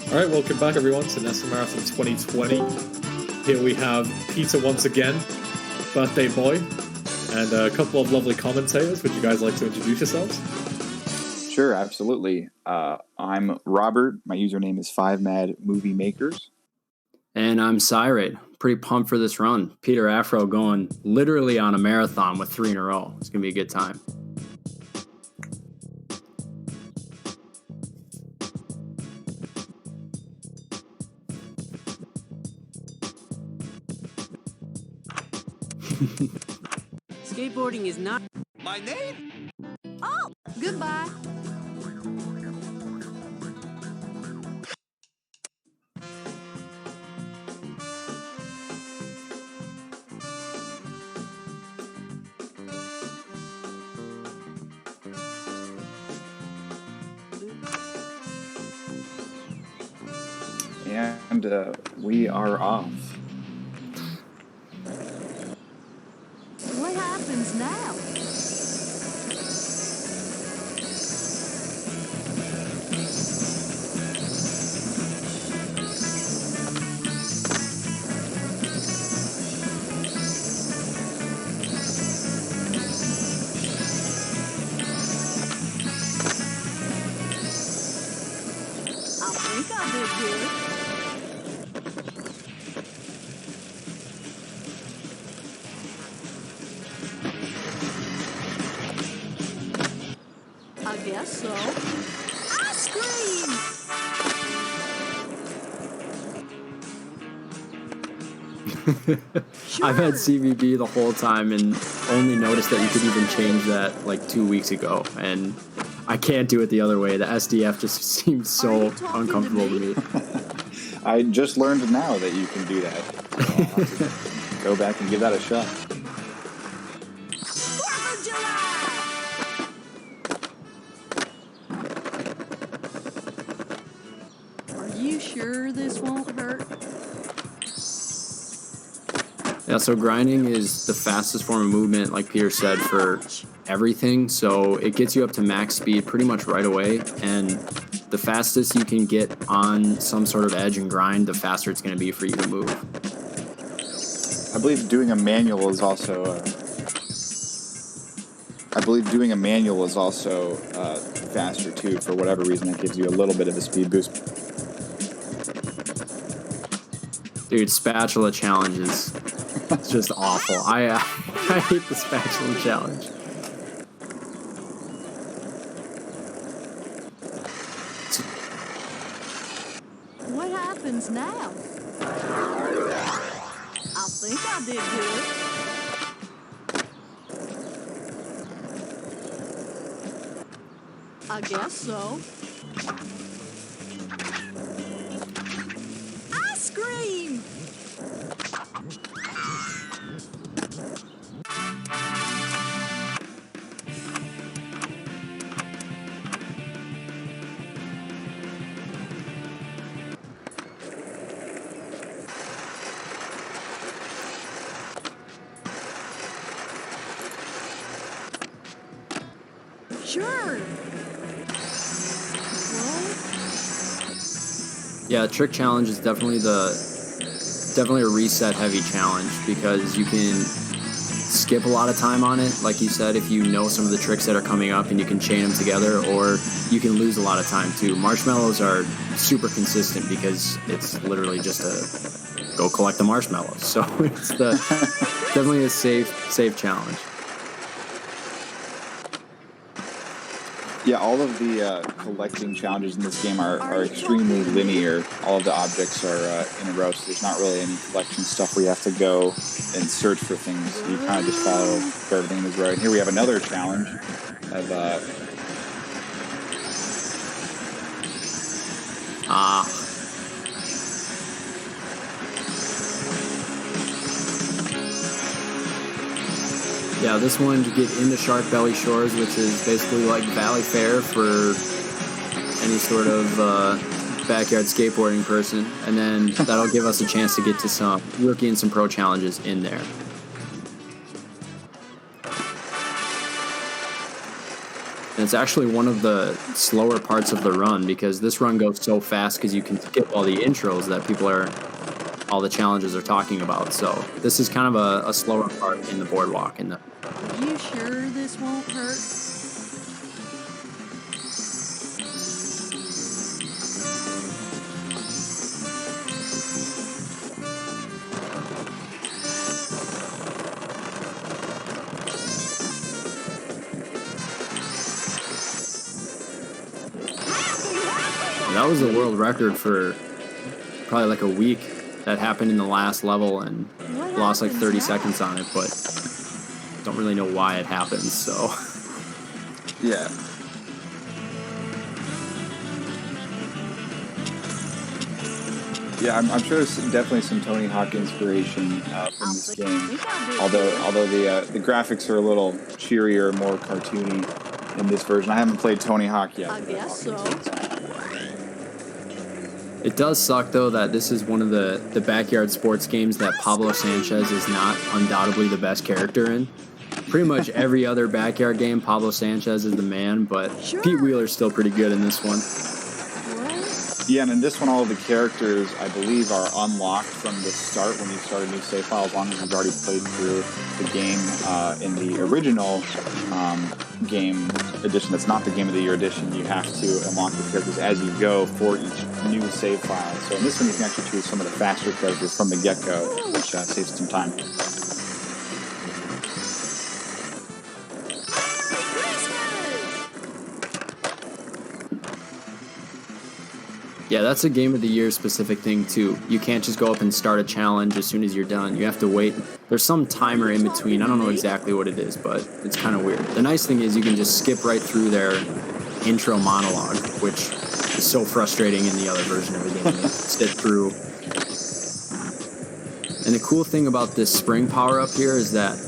All right, welcome back everyone to NASA Marathon 2020. Here we have Peter once again, birthday boy, and a couple of lovely commentators. Would you guys like to introduce yourselves? Sure, absolutely. I'm Robert. My username is 5MadMovieMakers. And I'm Cyrate. Pretty pumped for this run. PeterAfro going literally on a marathon with 3 in a row. It's going to be a good time. Skateboarding is not my name. Oh, goodbye. And we are off. What happens now? I think I did good. I guess so. Ice cream! I've had CVB the whole time and only noticed that you could even change that like 2 weeks ago. And I can't do it the other way. The SDF just seems so uncomfortable to me. I just learned now that you can do that. So I'll have to go back and give that a shot. 4th of July! Are you sure this won't hurt? Yeah, so grinding is the fastest form of movement, like Peter said, for everything. So it gets you up to max speed pretty much right away. And the fastest you can get on some sort of edge and grind, the faster it's going to be for you to move. I believe doing a manual is also faster too. For whatever reason, it gives you a little bit of a speed boost. Dude, spatula challenges. It's just awful. I hate the spatula challenge. What happens now? I think I did good. I guess so. Ice cream! Sure. Yeah, trick challenge is definitely a reset heavy challenge because you can skip a lot of time on it, like you said, if you know some of the tricks that are coming up and you can chain them together, or you can lose a lot of time too. Marshmallows are super consistent because it's literally just a go collect the marshmallows. So it's definitely a safe challenge. Yeah, all of the collecting challenges in this game are extremely linear. All of the objects are in a row, so there's not really any collection stuff where you have to go and search for things. You kind of just follow where everything is right. Here we have another challenge of Yeah, this one to get into Shark Belly Shores, which is basically like Valley Fair for any sort of backyard skateboarding person. And then that'll give us a chance to get to some rookie and some pro challenges in there. And it's actually one of the slower parts of the run because this run goes so fast because you can skip all the intros that all the challenges are talking about. So this is kind of a slower part in the boardwalk. Are you sure this won't hurt? That was the world record for probably like a week. That happened in the last level and lost like 30 seconds on it, but don't really know why it happened, so. Yeah. Yeah, I'm sure there's definitely some Tony Hawk inspiration from this game. Although the graphics are a little cheerier, more cartoony in this version. I haven't played Tony Hawk yet. I guess so. It does suck, though, that this is one of the backyard sports games that Pablo Sanchez is not undoubtedly the best character in. Pretty much every other backyard game, Pablo Sanchez is the man, but Sure. Pete Wheeler's still pretty good in this one. What? Yeah, and in this one, all of the characters, I believe, are unlocked from the start when you start a new save file, as long as you've already played through the game in the original game edition. That's not the Game of the Year edition. You have to unlock the characters as you go for each new save file. So in this one, you can actually choose some of the faster characters from the get-go, which saves some time. Yeah, that's a Game of the Year specific thing, too. You can't just go up and start a challenge as soon as you're done. You have to wait. There's some timer in between. I don't know exactly what it is, but it's kind of weird. The nice thing is you can just skip right through their intro monologue, which is so frustrating in the other version of the game. You sit through. And the cool thing about this spring power-up here is that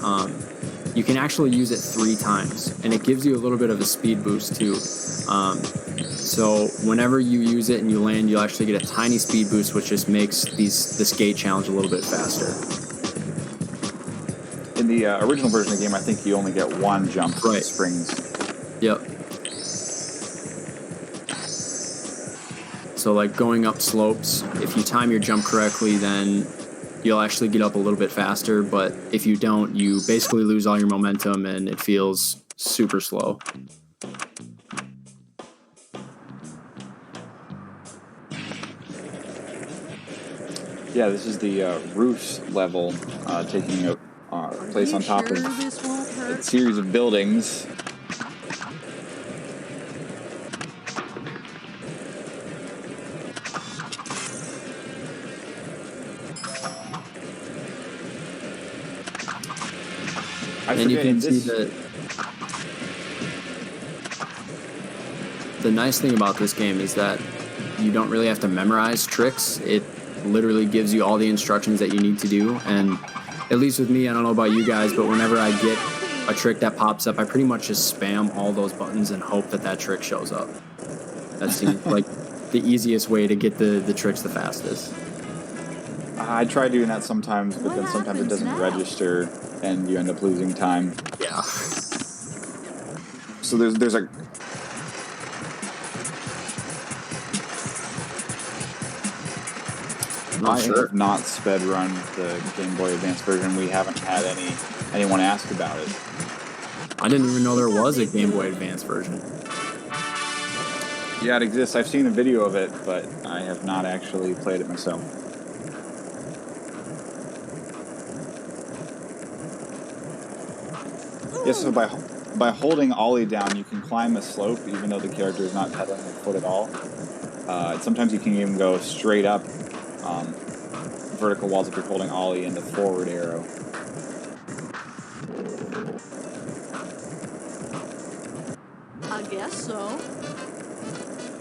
you can actually use it 3 times, and it gives you a little bit of a speed boost, too. So whenever you use it and you land, you'll actually get a tiny speed boost, which just makes this gate challenge a little bit faster. In the original version of the game, I think you only get 1 jump from the springs. Yep. So like going up slopes, if you time your jump correctly, then you'll actually get up a little bit faster. But if you don't, you basically lose all your momentum and it feels super slow. Yeah, this is the roofs level, taking a place on top of a series of buildings. And you can see the nice thing about this game is that you don't really have to memorize tricks. It literally gives you all the instructions that you need to do, and at least with me, I don't know about you guys, but whenever I get a trick that pops up, I pretty much just spam all those buttons and hope that trick shows up. That seems like the easiest way to get the tricks the fastest. I try doing that sometimes, but then sometimes it doesn't register and you end up losing time. Yeah. So there's a I have not sped run the Game Boy Advance version. We haven't had anyone ask about it. I didn't even know there was a Game Boy Advance version. Yeah, it exists. I've seen a video of it, but I have not actually played it myself. Yes, so by holding Ollie down, you can climb a slope, even though the character is not pedaling the foot at all. Sometimes you can even go straight up vertical walls if you're holding Ollie and the forward arrow. I guess so.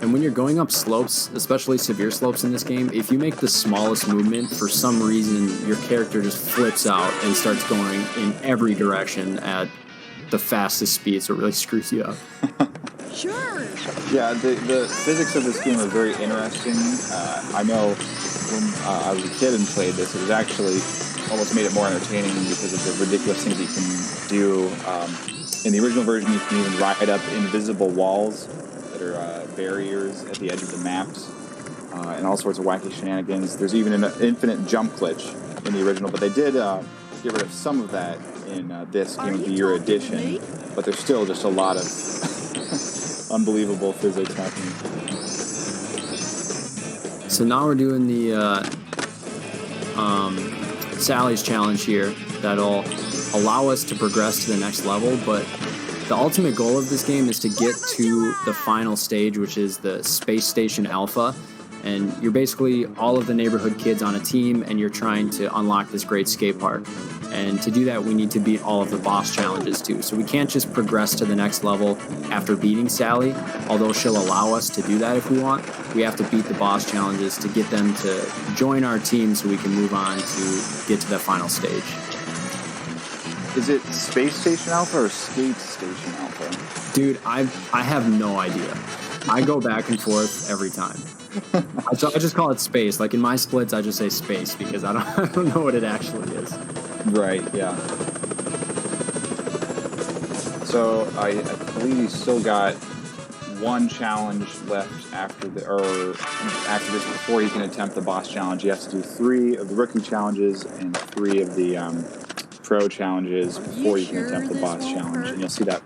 And when you're going up slopes, especially severe slopes in this game, if you make the smallest movement, for some reason, your character just flips out and starts going in every direction at the fastest speed, so it really screws you up. Sure. Yeah, the physics of this game are very interesting. I know when I was a kid and played this, it was actually almost made it more entertaining because of the ridiculous things you can do In the original version, you can even ride up invisible walls that are barriers at the edge of the maps, and all sorts of wacky shenanigans. There's even an infinite jump glitch in the original, but they did get rid of some of that in this Game of the Year edition, but there's still just a lot of unbelievable physics happening. So now we're doing the Sally's challenge here that'll allow us to progress to the next level, but the ultimate goal of this game is to get to the final stage, which is the Space Station Alpha. And you're basically all of the neighborhood kids on a team, and you're trying to unlock this great skate park. And to do that, we need to beat all of the boss challenges too. So we can't just progress to the next level after beating Sally, although she'll allow us to do that if we want. We have to beat the boss challenges to get them to join our team so we can move on to get to the final stage. Is it Space Station Alpha or Skate Station Alpha? Dude, I have no idea. I go back and forth every time. So I just call it space. Like in my splits, I just say space because I don't know what it actually is. Right, yeah. So I believe you still got one challenge left after this before you can attempt the boss challenge. You have to do 3 of the rookie challenges and 3 of the pro challenges before you can attempt the boss challenge. And you'll see that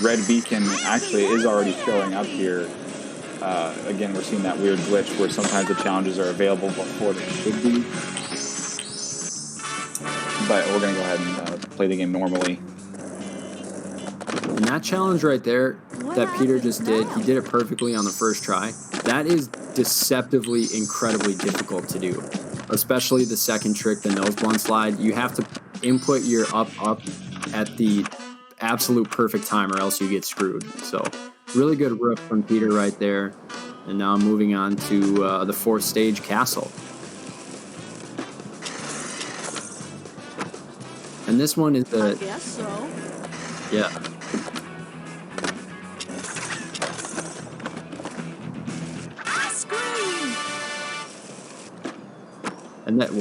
red beacon actually is already showing up here. Again, we're seeing that weird glitch where sometimes the challenges are available before they should be. But we're going to go ahead and play the game normally. And that challenge right there that Peter just did, he did it perfectly on the first try. That is deceptively incredibly difficult to do. Especially the second trick, the nose blunt slide. You have to input your up at the absolute perfect time or else you get screwed. So really good rip from Peter right there. And now moving on to the 4th stage, Castle. And this one is the... I guess so. Yeah. Ice cream! And that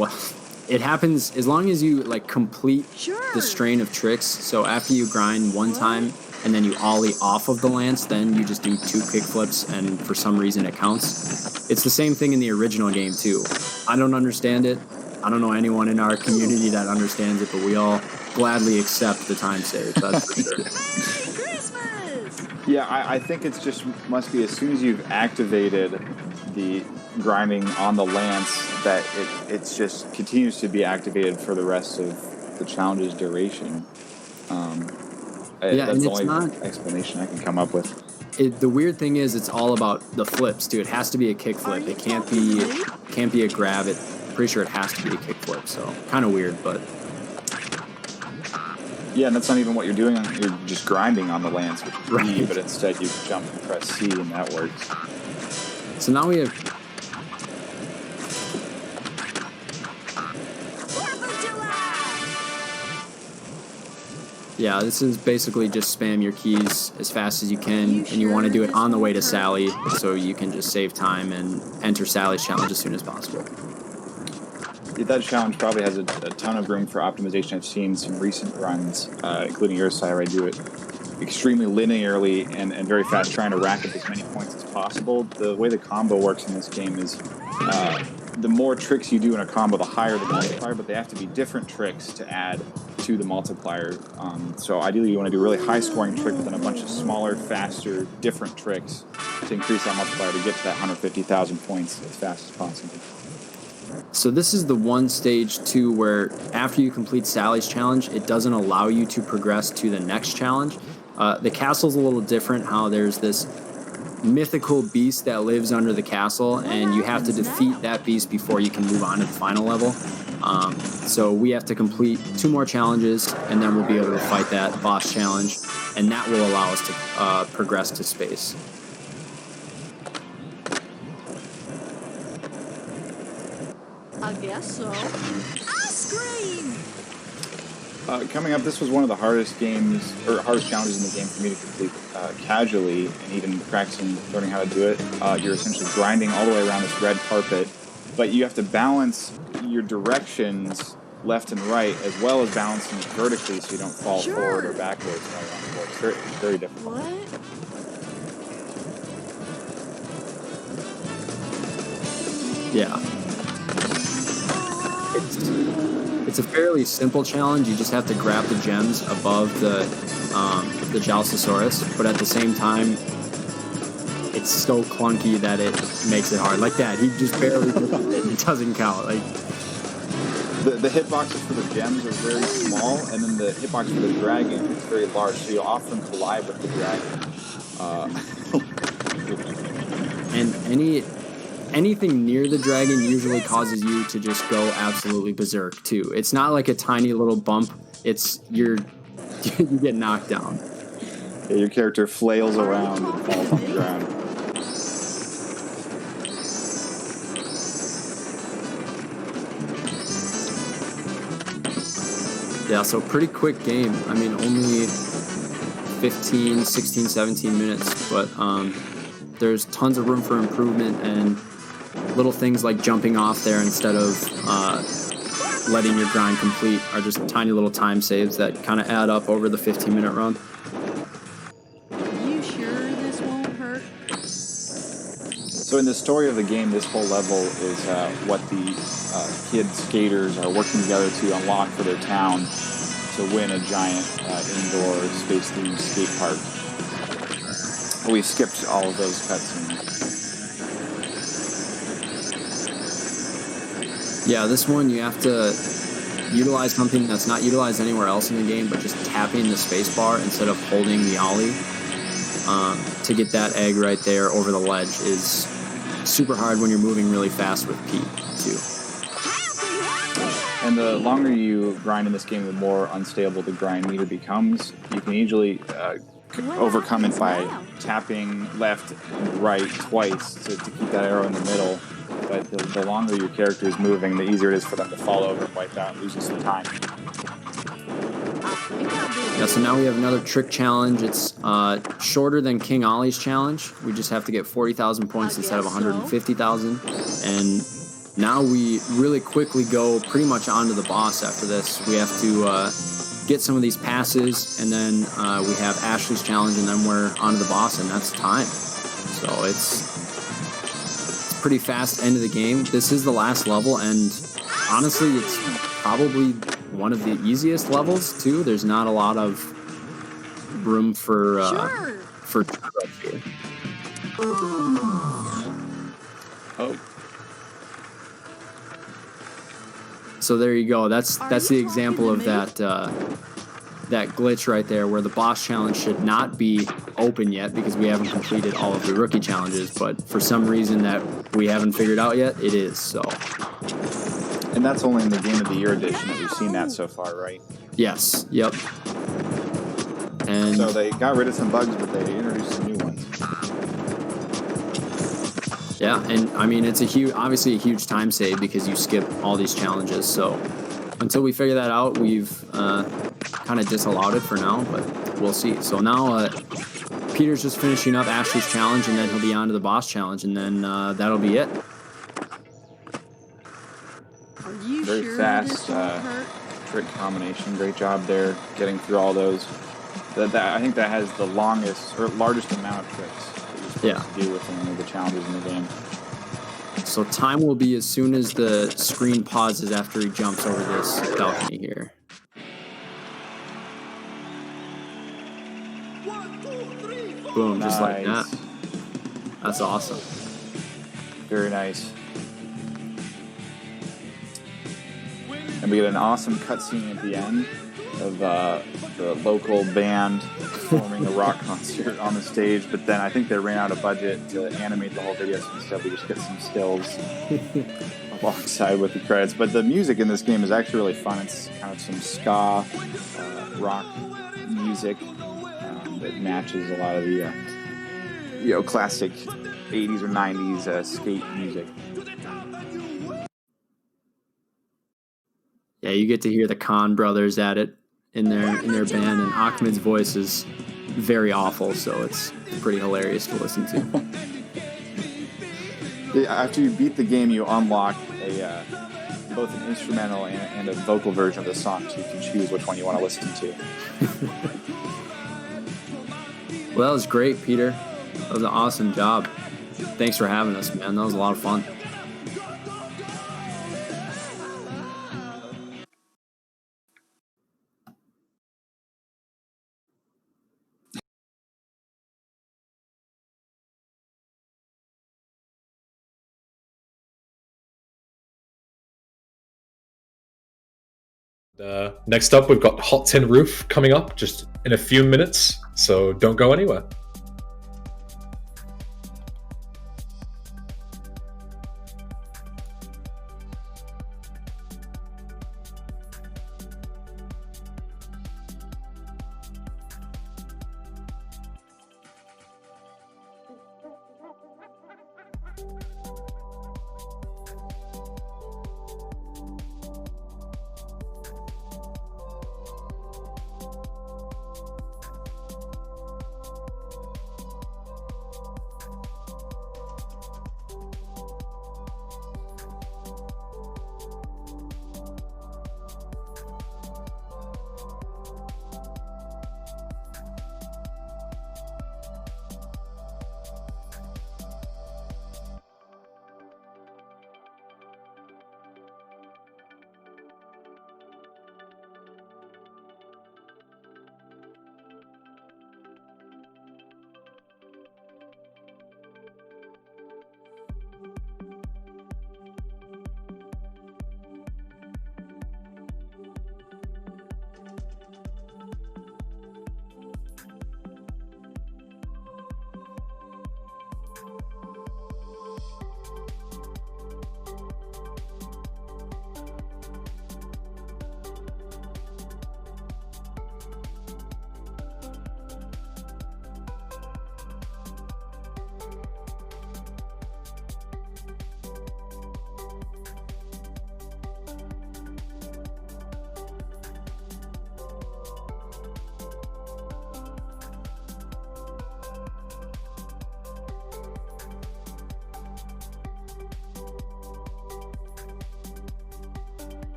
it happens as long as you like complete Sure. the strain of tricks. So after you grind one time and then you ollie off of the lance, then you just do 2 kickflips, and for some reason it counts. It's the same thing in the original game too. I don't understand it. I don't know anyone in our community that understands it, but we all gladly accept the time save. That's for sure. Merry Christmas! Yeah, I think it's just must be as soon as you've activated the grinding on the lance that it's just continues to be activated for the rest of the challenge's duration. Yeah, that's and the it's only not- explanation I can come up with. The weird thing is, it's all about the flips, dude. It has to be a kickflip. It can't be a grab. Pretty sure it has to be a kickflip. So kind of weird, but Yeah, and that's not even what you're doing. You're just grinding on the lance, which is Right. E, but instead you jump and press C, and that works. so now we have. 4th of July! Yeah, this is basically just spam your keys as fast as you can, and you want to do it on the way to Sally, so you can just save time and enter Sally's challenge as soon as possible. Yeah, that challenge probably has a ton of room for optimization. I've seen some recent runs, including yours, Sire. I do it extremely linearly and very fast, trying to rack up as many points as possible. The way the combo works in this game is the more tricks you do in a combo, the higher the multiplier, but they have to be different tricks to add to the multiplier. So ideally you want to do a really high-scoring trick within a bunch of smaller, faster, different tricks to increase that multiplier to get to that 150,000 points as fast as possible. So this is the one stage too where after you complete Sally's challenge, it doesn't allow you to progress to the next challenge. The castle's a little different, how there's this mythical beast that lives under the castle, and you have to defeat that beast before you can move on to the final level. So we have to complete 2 more challenges, and then we'll be able to fight that boss challenge, and that will allow us to progress to space. I guess so. Ice cream! Coming up, this was one of the hardest games, or hardest challenges in the game for me to complete casually, and even practicing, learning how to do it. You're essentially grinding all the way around this red carpet, but you have to balance your directions left and right, as well as balancing it vertically so you don't fall forward or backwards while you're on the board. It's very, very difficult. What? Yeah. It's a fairly simple challenge. You just have to grab the gems above the Jalsasaurus, but at the same time, it's so clunky that it makes it hard. Like that, he just barely it doesn't count. Like the hitboxes for the gems are very small, and then the hitbox for the dragon is very large, so you often collide with the dragon. And anything near the dragon usually causes you to just go absolutely berserk too. It's not like a tiny little bump. It's you get knocked down. Yeah, your character flails around and falls on the ground. Yeah, so pretty quick game. I mean, only 15, 16, 17 minutes, but there's tons of room for improvement, and little things like jumping off there instead of letting your grind complete are just tiny little time saves that kind of add up over the 15-minute run. Are you sure this won't hurt? So in the story of the game, this whole level is what the kid skaters are working together to unlock for their town to win a giant indoor space-themed skate park. We skipped all of those cutscenes. Yeah, this one you have to utilize something that's not utilized anywhere else in the game, but just tapping the spacebar instead of holding the ollie to get that egg right there over the ledge is super hard when you're moving really fast with Pete, too. And the longer you grind in this game, the more unstable the grind meter becomes. You can usually overcome it by tapping left and right twice to keep that arrow in the middle. But the longer your character is moving, the easier it is for them to fall over and wipe out and losing some time. Yeah, so now we have another trick challenge. It's shorter than King Ollie's challenge. We just have to get 40,000 points instead of 150,000. And now we really quickly go pretty much onto the boss after this. We have to get some of these passes, and then we have Ashley's challenge, and then we're onto the boss, and that's time. So it's pretty fast end of the game. This is the last level, and honestly, it's probably one of the easiest levels too. There's not a lot of room for tricks here. Oh. So there you go. That's the example of that that glitch right there, where the boss challenge should not be open yet because we haven't completed all of the rookie challenges, but for some reason that we haven't figured out yet, it is. So. And that's only in the Game of the Year edition that we've seen that so far, right? Yes. Yep. And so they got rid of some bugs, but they introduced some new ones. Yeah, and I mean it's obviously a huge time save because you skip all these challenges. So until we figure that out, we've kind of disallowed it for now, but we'll see. So now Peter's just finishing up Ashley's challenge, and then he'll be on to the boss challenge, and then that'll be it. Are you Very sure fast this won't hurt? trick combination. Great job there, getting through all those. I think that has the longest or largest amount of tricks that you're supposed to do within any of the challenges in the game. So time will be as soon as the screen pauses after he jumps over this balcony here. Boom, just like that. That's awesome. Very nice. And we get an awesome cutscene at the end of the local band performing a rock concert on the stage, but then I think they ran out of budget to animate the whole video, so instead we just get some stills alongside with the credits. But the music in this game is actually really fun. It's kind of some ska rock music that matches a lot of the classic 80s or 90s skate music. Yeah, you get to hear the Khan brothers at it in their band, and Ahmed's voice is very awful, so it's pretty hilarious to listen to. After you beat the game, you unlock both an instrumental and a vocal version of the song, so you can choose which one you want to listen to. Well, that was great, Peter. That was an awesome job. Thanks for having us, man. That was a lot of fun. Next up, we've got Hot Tin Roof coming up just in a few minutes, so don't go anywhere.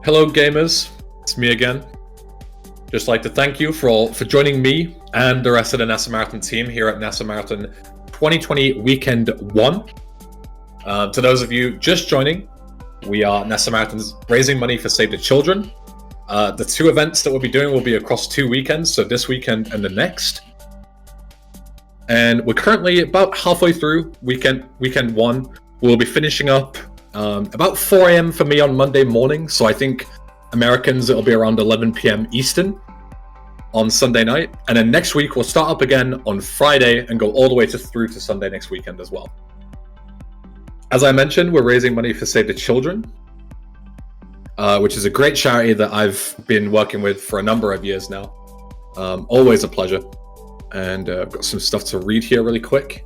Hello gamers, it's me again. Just like to thank you for joining me and the rest of the NASA Marathon team here at NASA Marathon 2020 Weekend 1. To those of you just joining, we are NASA Marathon's raising money for Save the Children. The two events that we'll be doing will be across 2 weekends, so this weekend and the next. And we're currently about halfway through weekend 1. We'll be finishing up about 4 a.m. for me on Monday morning, so I think Americans it'll be around 11 p.m. Eastern on Sunday night, and then next week we'll start up again on Friday and go all the way through to Sunday next weekend as well. As I mentioned, we're raising money for Save the Children, which is a great charity that I've been working with for a number of years now. Always a pleasure. And I've got some stuff to read here really quick.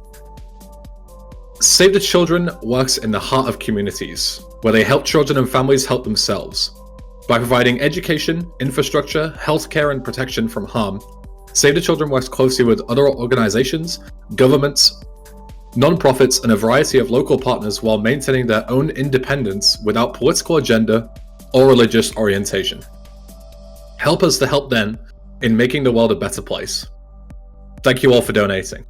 Save the Children works in the heart of communities, where they help children and families help themselves. By providing education, infrastructure, healthcare, and protection from harm, Save the Children works closely with other organizations, governments, non-profits, and a variety of local partners while maintaining their own independence without political agenda or religious orientation. Help us to help them in making the world a better place. Thank you all for donating.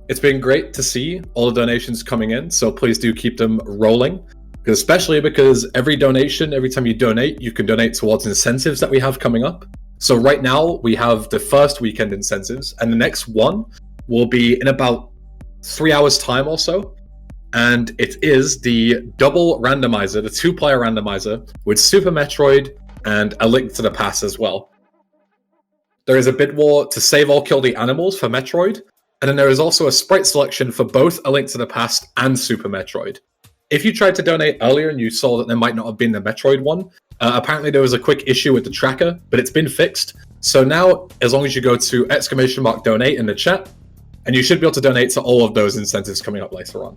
It's been great to see all the donations coming in, so please do keep them rolling, especially because every donation, every time you donate, you can donate towards incentives that we have coming up. So right now, we have the first weekend incentives, and the next one will be in about 3 hours' time or so. And it is the double randomizer, the 2-player randomizer, with Super Metroid and A Link to the Past as well. There is a bid war to save or kill the animals for Metroid, and then there is also a sprite selection for both A Link to the Past and Super Metroid. If you tried to donate earlier and you saw that there might not have been the Metroid one, apparently there was a quick issue with the tracker, but it's been fixed. So now, as long as you go to !donate in the chat, and you should be able to donate to all of those incentives coming up later on.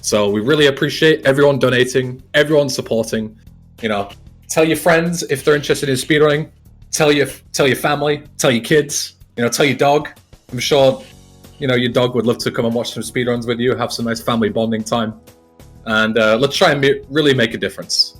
So we really appreciate everyone donating, everyone supporting. You know, tell your friends if they're interested in speedrunning. Tell your family, tell your kids. You know, tell your dog. I'm sure, you know, your dog would love to come and watch some speedruns with you, have some nice family bonding time, and let's try and really make a difference.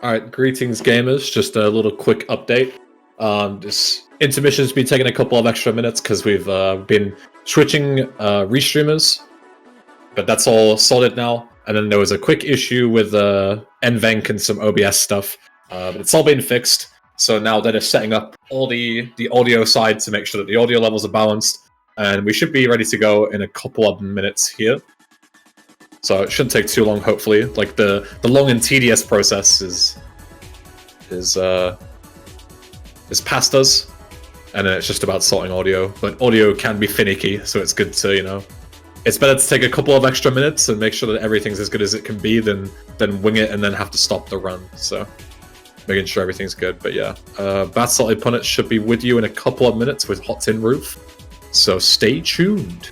Alright, greetings gamers, just a little quick update. This intermission's been taking a couple of extra minutes because we've been switching restreamers, but that's all sorted now. And then there was a quick issue with NVENC and some OBS stuff, but it's all been fixed. So now they're just setting up all the audio side to make sure that the audio levels are balanced, and we should be ready to go in a couple of minutes here. So it shouldn't take too long, hopefully. Like the long and tedious process is past us, and then it's just about sorting audio. But audio can be finicky, so it's good to, you know, it's better to take a couple of extra minutes and make sure that everything's as good as it can be than wing it and then have to stop the run. So making sure everything's good. But yeah, Bat Salted Punnet should be with you in a couple of minutes with Hot Tin Roof. So stay tuned.